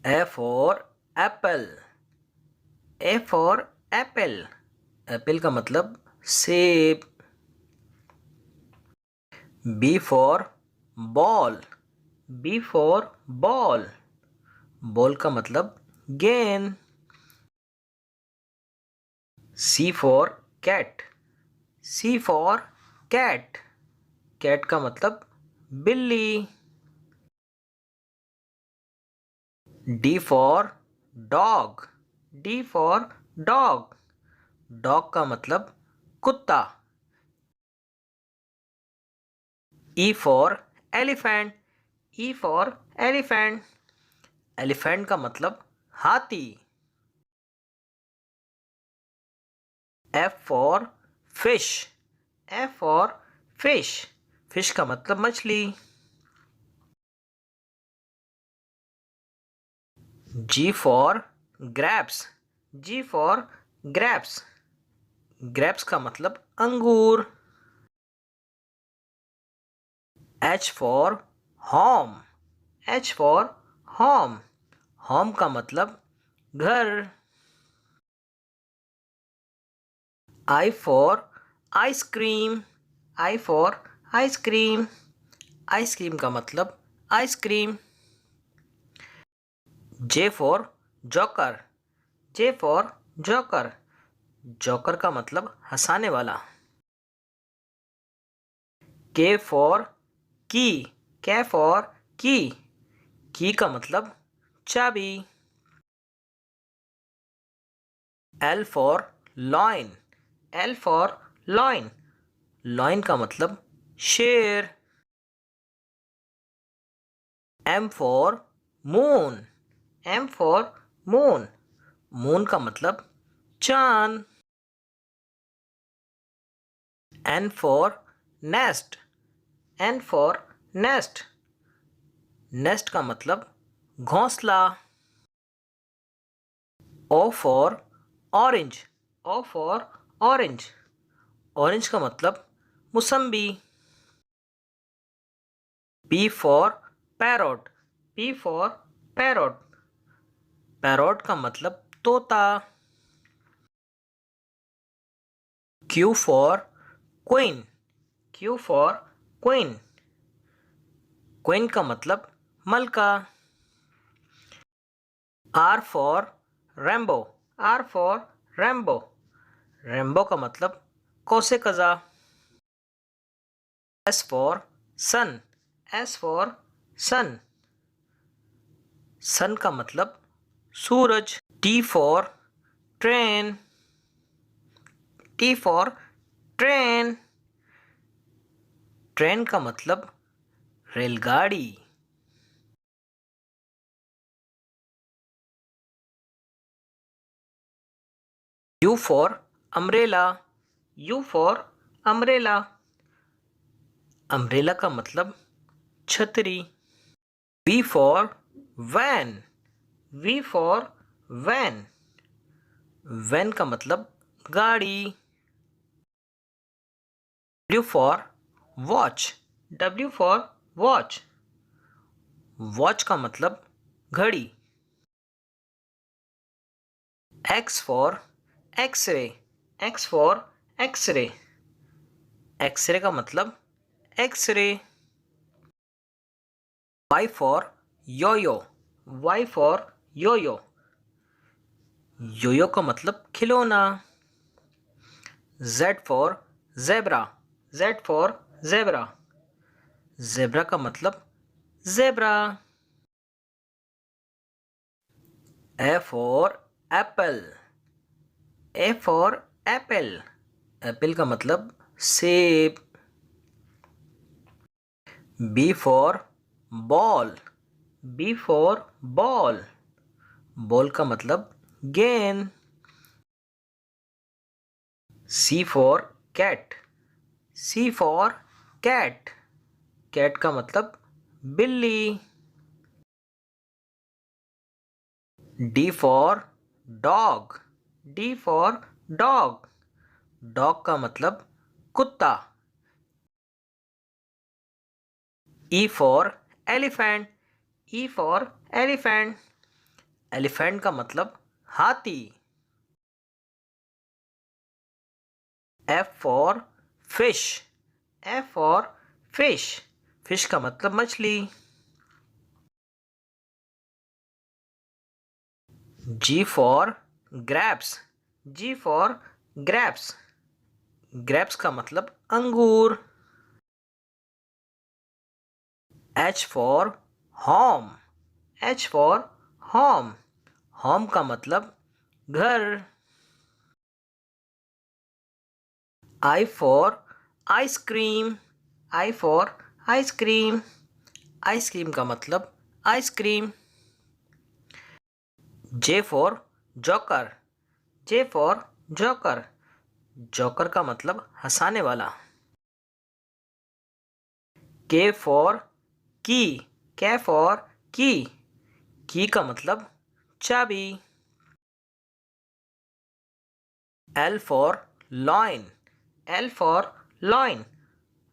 A for apple. A for apple. Apple का मतलब सेब. B for ball. B for ball. Ball का मतलब गेंद. C for cat. C for cat. Cat का मतलब बिल्ली. D for dog. D for dog. Dog का मतलब कुत्ता. E for elephant. E for elephant. Elephant का मतलब हाथी. F for fish. F for fish. Fish का मतलब मछली. G for grapes. G for grapes. grapes का मतलब अंगूर. H for home. H for home. home का मतलब घर. I for ice cream. I for ice cream. Ice cream का मतलब ice cream. J for joker. J for joker. Joker का मतलब हंसाने वाला. K for key. K for key. की का मतलब चाबी. L for loin. L for loin. loin का मतलब शेर. M for moon. M for moon. moon का मतलब चांद. N for nest. N for nest. nest का मतलब घोंसला. O for orange. O for orange. orange का मतलब मुसम्बी. P for parrot. P for parrot. parrot का मतलब तोता. Q for queen. Q for queen. queen का मतलब मलका. R for rainbow. R for rainbow. rainbow का मतलब कौसे कज़ा. S for sun. S for sun. sun का मतलब सूरज. T for train. T for train. Train का मतलब रेलगाड़ी. U for umbrella. U for umbrella. umbrella का मतलब छतरी. V for van. V for van. van का मतलब गाड़ी. W for watch. W for watch. watch का मतलब घड़ी. X for x-ray. X for x-ray. x-ray का मतलब x ray. Y for yo-yo. Y for yo-yo. yo-yo का मतलब खिलौना. Z for zebra. Z for zebra. zebra का मतलब zebra. A for apple. A for apple. Apple का मतलब सेब. B for ball. B for ball. Ball का मतलब गेंद. C for cat. C for cat. cat का मतलब बिल्ली. D for dog. D for dog. dog का मतलब कुत्ता. E for elephant. E for elephant. Elephant का मतलब हाथी। F for fish. F for fish. Fish का मतलब मछली। G for grapes. G for grapes. Grapes का मतलब अंगूर। H for home. H for home. Home का मतलब घर। I for ice cream. I for ice cream. Ice cream का मतलब ice cream. J for joker. J for joker. Joker का मतलब हंसाने वाला। के फॉर की। के फॉर की का मतलब चाबी। L for lion. L for lion.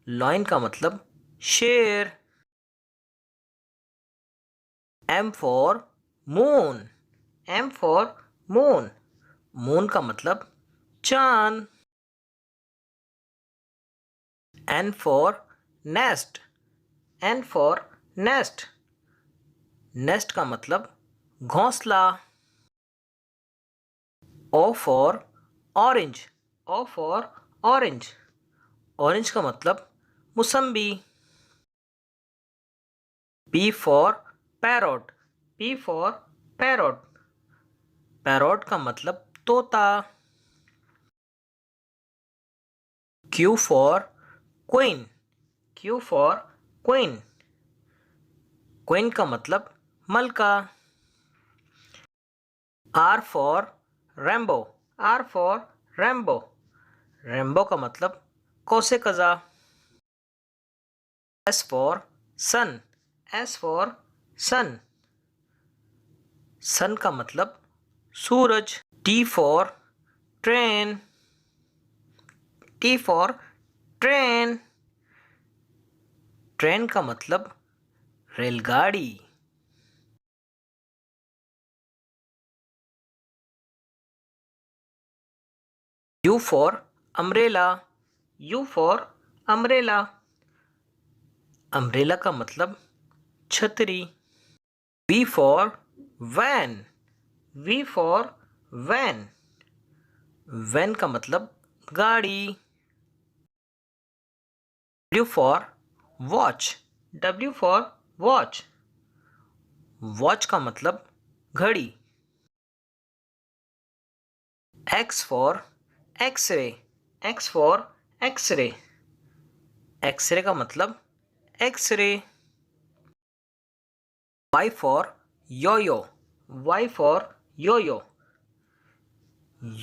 Lion का मतलब शेर। M for moon. M for moon. Moon का मतलब चांद। N for nest. N for nest. Nest का मतलब घोंसला। O for orange. O for orange. Orange का मतलब मुसम्बी। P for parrot. P for parrot. Parrot का मतलब तोता। Q for queen. Q for queen. Queen का मतलब मलका। R for Rambo. R for Rambo. Rambo का मतलब कौसे कज़ा। S for sun. S for sun. Sun का मतलब सूरज। T for train. T for train. Train का मतलब रेलगाड़ी। U for umbrella. U for umbrella. Umbrella का मतलब छतरी। V for van. V for van. Van का मतलब गाड़ी। W for watch. W for watch. Watch का मतलब घड़ी। X for X ray. X for X ray. X ray का मतलब X ray. Y for yo yo. Y for Yo Yo.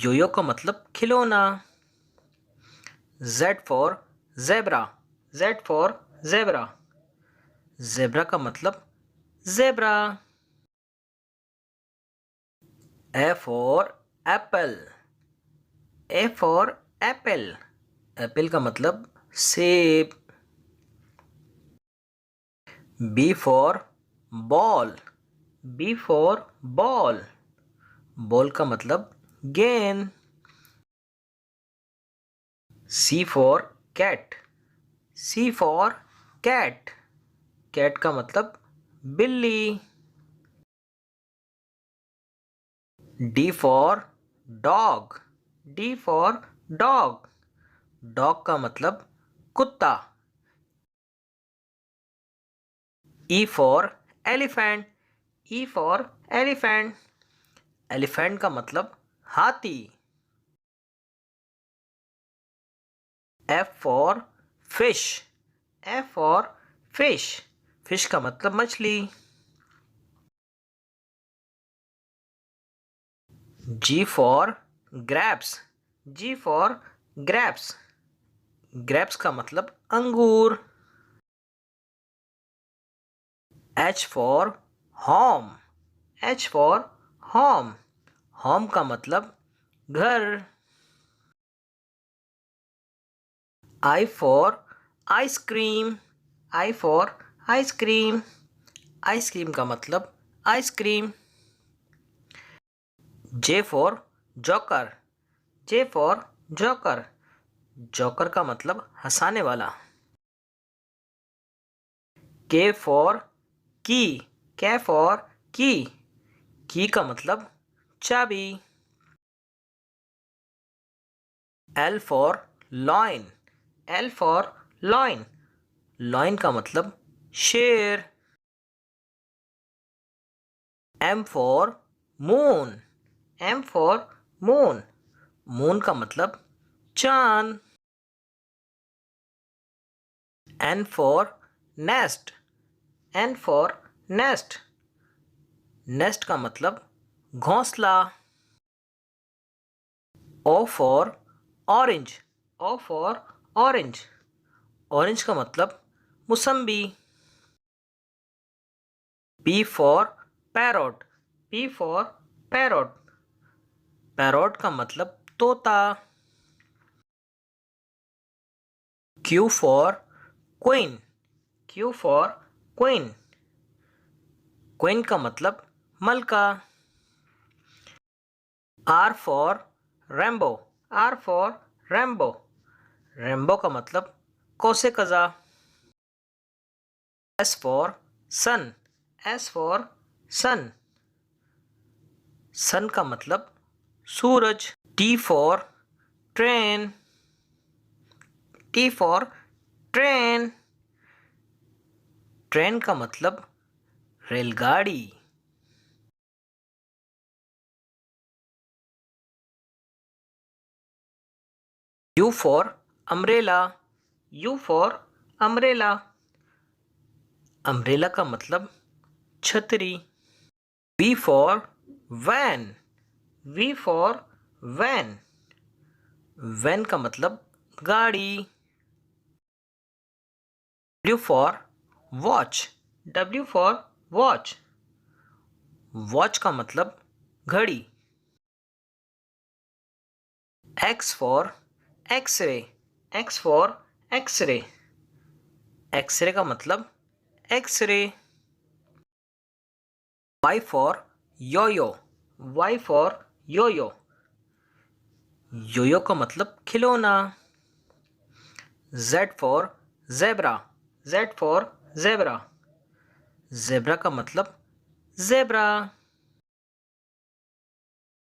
Yo yo का मतलब खिलौना। Z for zebra. Z for zebra. Zebra का मतलब zebra. A for apple. A for apple. Apple का मतलब सेब। B for ball. B for ball. Ball का मतलब गेंद। C for cat. C for cat. Cat का मतलब बिल्ली। D for dog. D for dog. Dog का मतलब कुत्ता। E for elephant. E for elephant. Elephant का मतलब हाथी। F for fish. F for fish. Fish का मतलब मछली। G for grapes. G for grapes. Grapes का मतलब अंगूर। H for home. H for home. Home का मतलब घर। I for ice cream. I for ice cream. Ice cream का मतलब ice cream. J for joker. J for joker. joker का मतलब हंसाने वाला. K for key. K for key. key का मतलब चाबी. L for loin. L for loin. loin का मतलब शेर. M for moon. M for moon. moon का मतलब चांद. N for nest. N for nest. nest का मतलब घोंसला. O for orange. O for orange. orange का मतलब मुसम्बी. P for parrot. P for parrot. parrot का मतलब तोता. Q for queen. Q for queen. queen का मतलब मलका. R for rainbow. R for rainbow. rainbow का मतलब कौसे कज़ा. S for sun. S for sun. sun का मतलब सूरज. T for train. T for train. train का मतलब रेलगाड़ी. U for umbrella. U for umbrella. umbrella का मतलब छतरी. V for van. V for van. van का मतलब गाड़ी. W for watch. W for watch. watch का मतलब घड़ी. X for x-ray. X for x-ray. x-ray का मतलब x-ray. Y for yo-yo. Y for yo-yo. yo-yo का मतलब खिलौना. Z for zebra. Z for zebra. zebra का मतलब zebra.